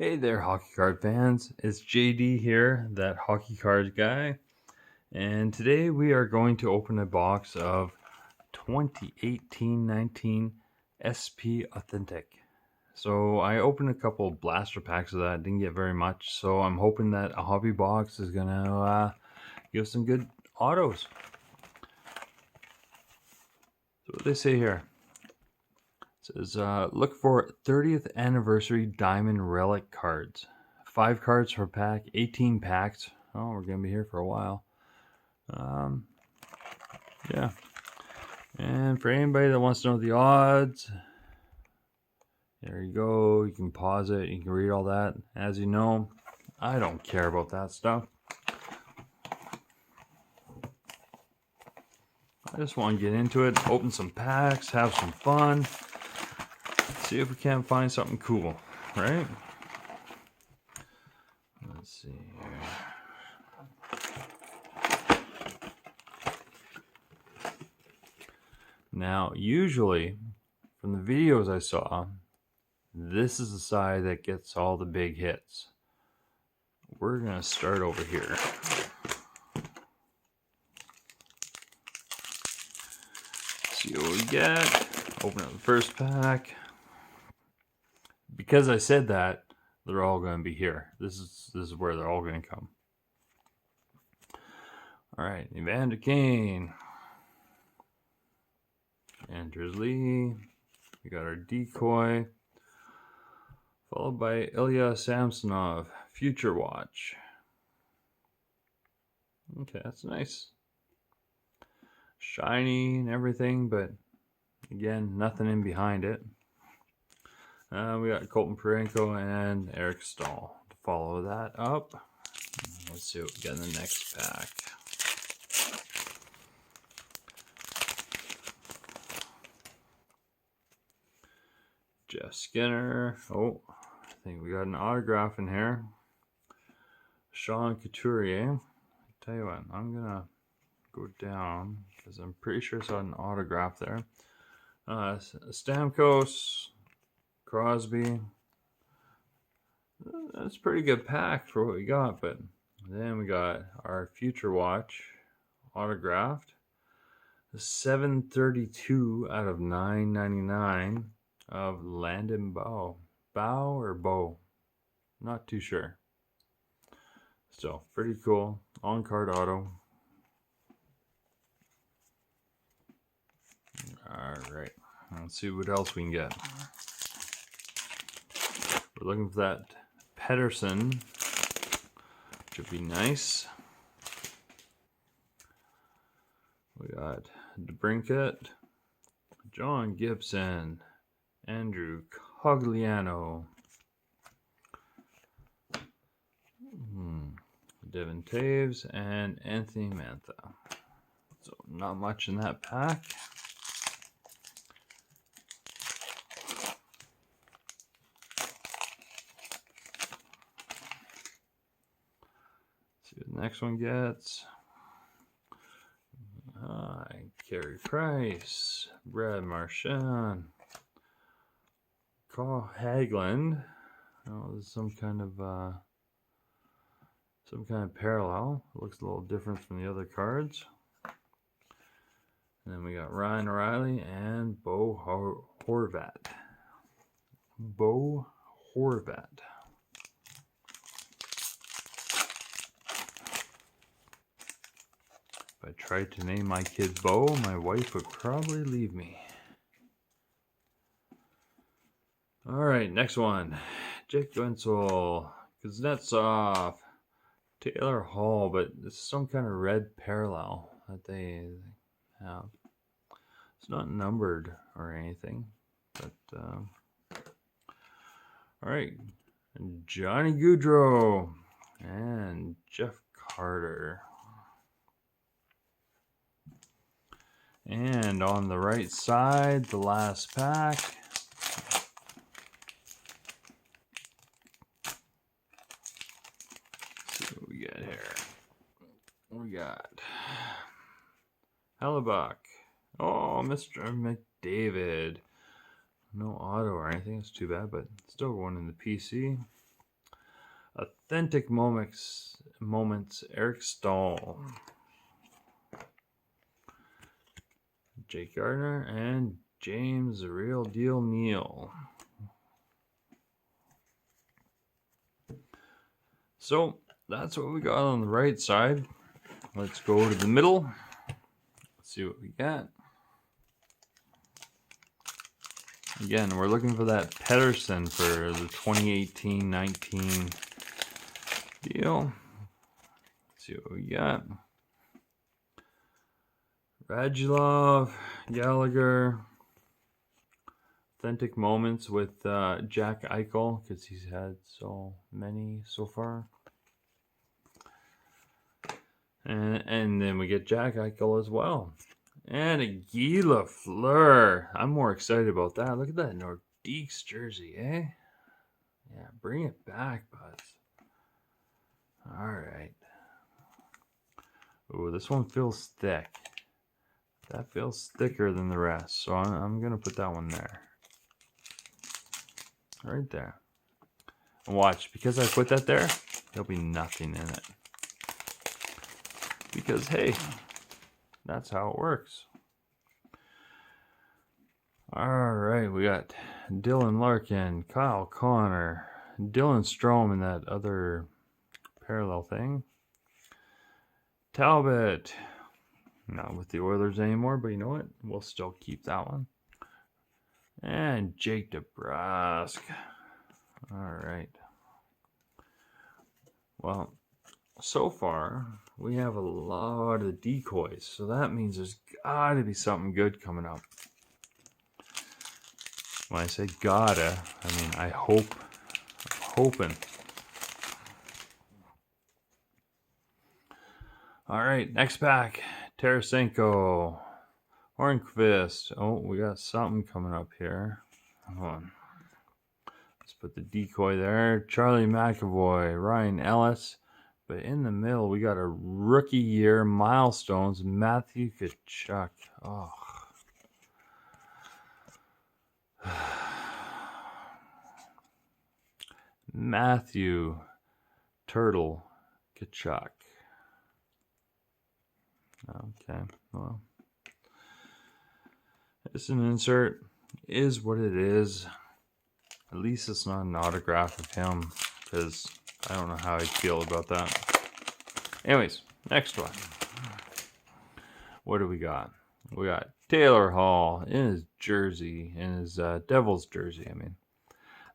Hey there, hockey card fans. It's JD here, that hockey card guy. And today we are going to open a box of 2018-19 SP Authentic. So I opened a couple blaster packs of that, didn't get very much. So I'm hoping that a hobby box is going to give some good autos. So what they say here. It says, look for 30th anniversary diamond relic cards. 5 cards per pack, 18 packs. Oh, we're going to be here for a while. Yeah. And for anybody that wants to know the odds, there you go. You can pause it. You can read all that. As you know, I don't care about that stuff. I just want to get into it, open some packs, have some fun, see if we can't find something cool, right? Let's see here. Now, usually, from the videos I saw, this is the side that gets all the big hits. We're going to start over here. See what we get. Open up the first pack. Because I said that, they're all going to be here. This is where they're all going to come. All right, Evander Kane. Andrews Lee. We got our decoy. Followed by Ilya Samsonov. Future Watch. Okay, that's nice. Shiny and everything, but again, nothing in behind it. We got Colton Parayko and Eric Stahl to follow that up. Let's see what we got in the next pack. Jeff Skinner. Oh, I think we got an autograph in here. Sean Couturier. Tell you what, I'm gonna go down because I'm pretty sure I saw an autograph there. Stamkos, Crosby. That's a pretty good pack for what we got, but then we got our Future Watch autographed. 732 out of 999 of Landon Bow. Bow or Bow? Not too sure. Still, pretty cool. On-card auto. Alright, let's see what else we can get. We're looking for that Petterson, which would be nice. We got DeBrincat, John Gibson, Andrew Cogliano, Devin Taves, and Anthony Mantha. So not much in that pack. See what the next one gets. Carey Price, Brad Marchand, Carl Hagelin. Oh, this is some kind of parallel. It looks a little different from the other cards. And then we got Ryan O'Reilly and Bo Horvat. Bo Horvat. If I tried to name my kid Bo, my wife would probably leave me. Alright, next one. Jake Guentzel, Kuznetsov, Taylor Hall, but this is some kind of red parallel that they have. It's not numbered or anything, but alright. Johnny Gaudreau and Jeff Carter. And on the right side, the last pack. Let's see what we got here. We got Hellebuck. Oh, Mr. McDavid. No auto or anything. It's too bad, but still going in the PC. Authentic moments. Eric Stahl, Jake Gardner, and James the Real Deal Neal. So that's what we got on the right side. Let's go to the middle. Let's see what we got. Again, we're looking for that Petterson for the 2018-19 deal. Let's see what we got. Radulov, Gallagher. Authentic moments with Jack Eichel, because he's had so many so far. And then we get Jack Eichel as well. And a Guy Lafleur. I'm more excited about that. Look at that Nordiques jersey, eh? Yeah, bring it back, buds. All right. Ooh, this one feels thick. That feels thicker than the rest, so I'm going to put that one there. Right there. And watch, because I put that there, there'll be nothing in it. Because, hey, that's how it works. All right, we got Dylan Larkin, Kyle Connor, Dylan Strome in that other parallel thing. Talbot, not with the Oilers anymore, but you know what? We'll still keep that one. And Jake DeBrusk. All right. Well, so far, we have a lot of decoys, so that means there's got to be something good coming up. When I say gotta, I mean I hope. I'm hoping. All right, next pack. Tarasenko. Hornqvist. Oh, we got something coming up here. Hold on. Let's put the decoy there. Charlie McAvoy. Ryan Ellis. But in the middle, we got a rookie year milestones. Matthew Tkachuk. Oh. Matthew Turtle Tkachuk. Okay, well. It's an insert. Is what it is. At least it's not an autograph of him, because I don't know how I feel about that. Anyways, next one. What do we got? We got Taylor Hall in his jersey, in his Devils jersey, I mean.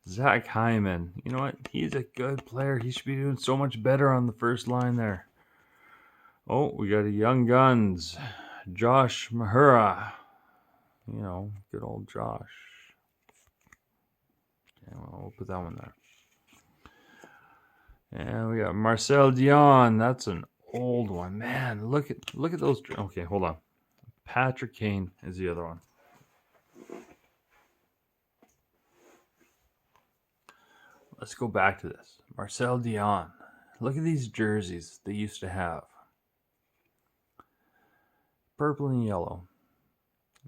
Zach Hyman. You know what? He's a good player. He should be doing so much better on the first line there. Oh, we got a Young Guns. Josh Mahura. You know, good old Josh. Okay, well, we'll put that one there. And we got Marcel Dion. That's an old one. Man, look at those. Okay, hold on. Patrick Kane is the other one. Let's go back to this. Marcel Dion. Look at these jerseys they used to have. Purple and yellow.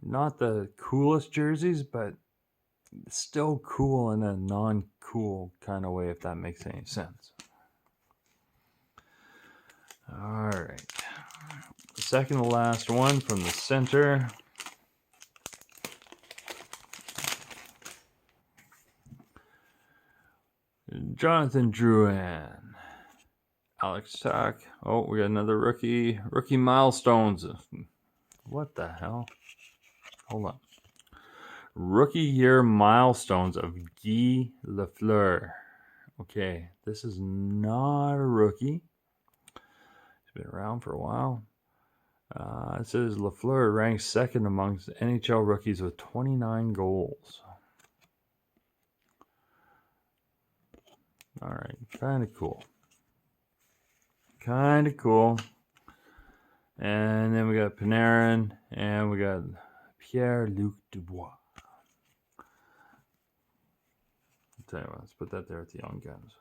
Not the coolest jerseys, but still cool in a non-cool kind of way, if that makes any sense. All right. Second to last one from the center. Jonathan Drouin. Alex Tuck. Oh, we got another rookie. Rookie milestones. What the hell? Hold on. Rookie year milestones of Guy Lafleur. Okay, this is not a rookie. He's been around for a while. It says Lafleur ranks second amongst NHL rookies with 29 goals. All right, kind of cool. Kind of cool. And then we got Panarin, and we got Pierre-Luc Dubois. I'll tell you what, let's put that there at the Young Guns.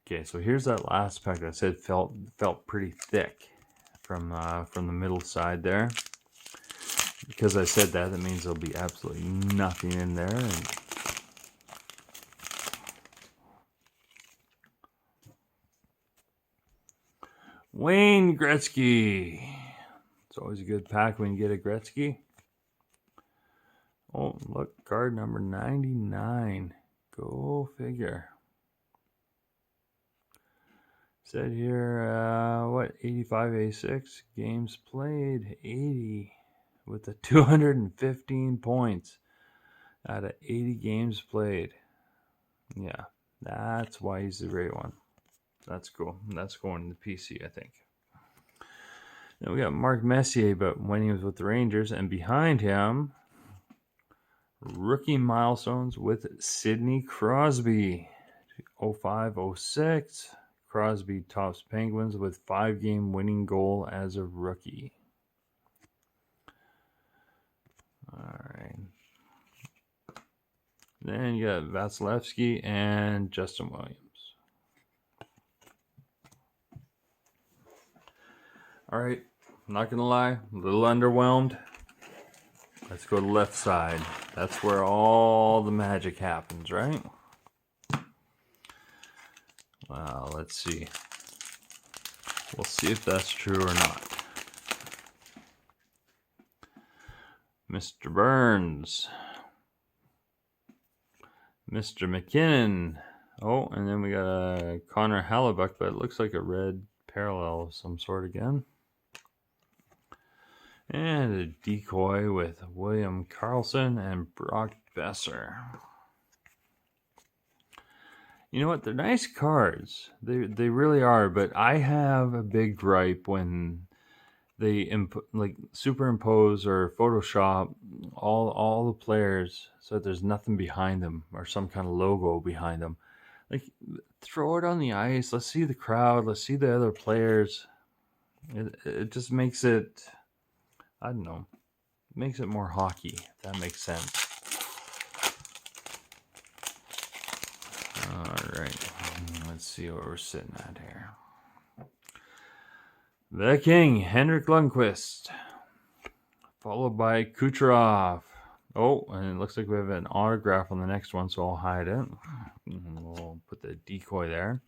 Okay, so here's that last pack that I said felt pretty thick from the middle side there. Because I said that means there'll be absolutely nothing in there. And Wayne Gretzky. It's always a good pack when you get a Gretzky. Oh, look, card number 99. Go figure. Said here, 85, 86 games played, 80 with the 215 points out of 80 games played. Yeah, that's why he's the great one. That's cool. That's going to the PC, I think. Then we got Mark Messier, but when he was with the Rangers, and behind him, rookie milestones with Sidney Crosby, 05, 06. Crosby tops Penguins with 5-game winning goal as a rookie. All right. Then you got Vasilevsky and Justin Williams. All right. I'm not going to lie. A little underwhelmed. Let's go to the left side. That's where all the magic happens, right? Well, let's see. We'll see if that's true or not. Mr. Burns. Mr. McKinnon. Oh, and then we got a Connor Hellebuck, but it looks like a red parallel of some sort again. And a decoy with William Karlsson and Brock Besser. You know what? They're nice cards. They really are. But I have a big gripe when they superimpose or Photoshop all the players so that there's nothing behind them or some kind of logo behind them. Like, throw it on the ice. Let's see the crowd. Let's see the other players. It just makes it, I don't know, makes it more hockey, if that makes sense. All right, let's see what we're sitting at here. The King, Henrik Lundqvist, followed by Kucherov. Oh, and it looks like we have an autograph on the next one, so I'll hide it. We'll put the decoy there.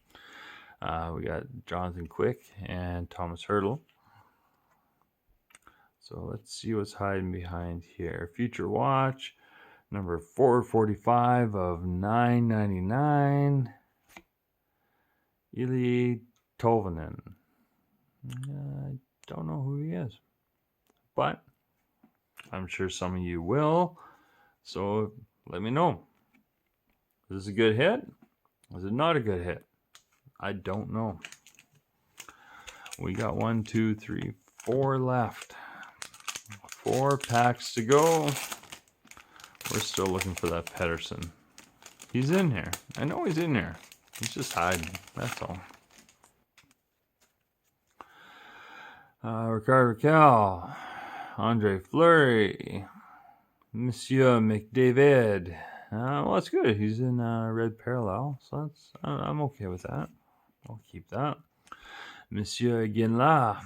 We got Jonathan Quick and Thomas Hertl. So let's see what's hiding behind here. Future Watch, number 445 of 999. Eli Tolvanen. I don't know who he is, but I'm sure some of you will. So let me know. Is this a good hit? Is it not a good hit? I don't know. We got 1, 2, 3, 4 left. 4 packs to go. We're still looking for that Petterson. He's in here. I know he's in here. He's just hiding. That's all. Rickard Rakell. Andre Fleury. Monsieur McDavid. Well, that's good. He's in red parallel, so I'm okay with that. I'll keep that. Monsieur Ginla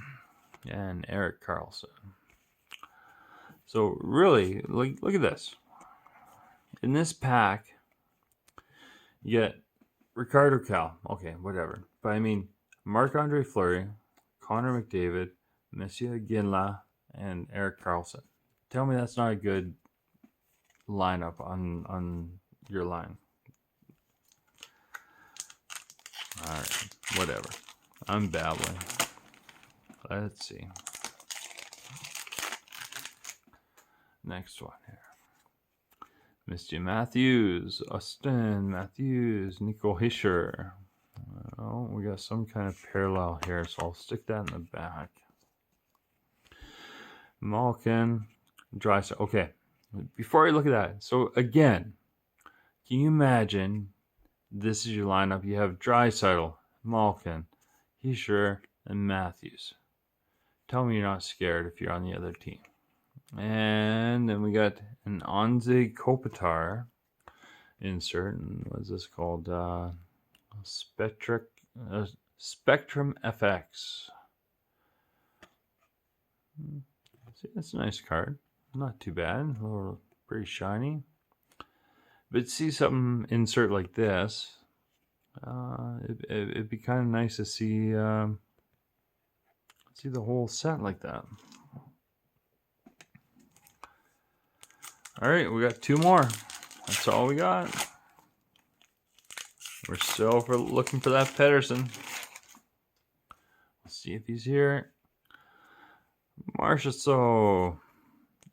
and Erik Karlsson. So really, look at this. In this pack, you get Rickard Rakell. Okay, whatever. But I mean, Marc-Andre Fleury, Connor McDavid, Monsieur Ginla, and Erik Karlsson. Tell me that's not a good lineup on your line. All right, whatever. I'm babbling. Let's see. Next one here. Mr. Matthews, Austin Matthews, Nico Hischier. Oh, we got some kind of parallel here, so I'll stick that in the back. Malkin, Drysdale. Okay, before I look at that, so again, can you imagine this is your lineup? You have Drysdale, Malkin, Hischier, and Matthews. Tell me you're not scared if you're on the other team. And then we got an Anze Kopitar insert. What is this called? Spectrum FX. See, that's a nice card. Not too bad. Pretty shiny. But see something insert like this. It'd be kind of nice to see see the whole set like that. All right, we got 2 more. That's all we got. We're still looking for that Petterson. Let's see if he's here. Marchessault.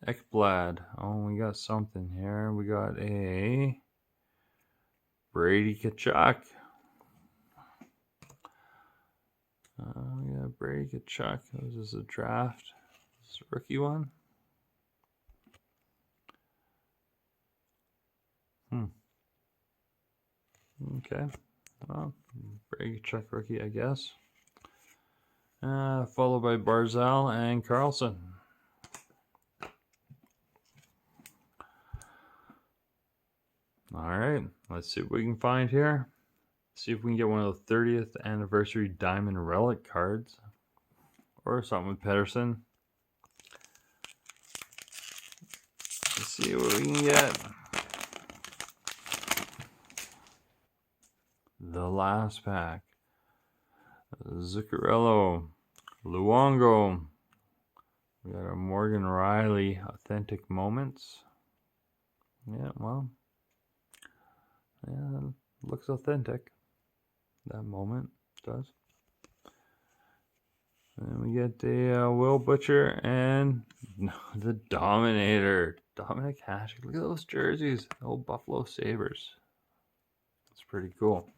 Ekblad. Oh, we got something here. We got a Brady Tkachuk. We got Brady Tkachuk. This is a draft. This is a rookie one. Okay. Well, Brady Tkachuk rookie, I guess. Followed by Barzal and Carlson. All right, let's see what we can find here. See if we can get one of the 30th anniversary diamond relic cards or something with Petterson. Let's see what we can get. The last pack. Zuccarello, Luongo. We got a Morgan Riley authentic moments. Yeah, well, yeah, looks authentic. That moment does. And we get the Will Butcher and the Dominator, Dominic Hasek. Look at those jerseys, the old Buffalo Sabres. That's pretty cool.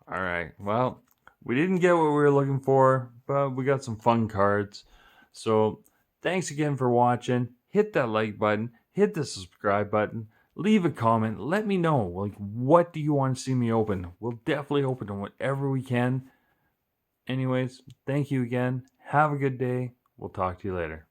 All right, well, we didn't get what we were looking for, but we got some fun cards. So thanks again for watching. Hit that like button, hit the subscribe button, leave a comment. Let me know, like, what do you want to see me open? We'll definitely open whatever we can. Anyways, thank you again. Have a good day. We'll talk to you later.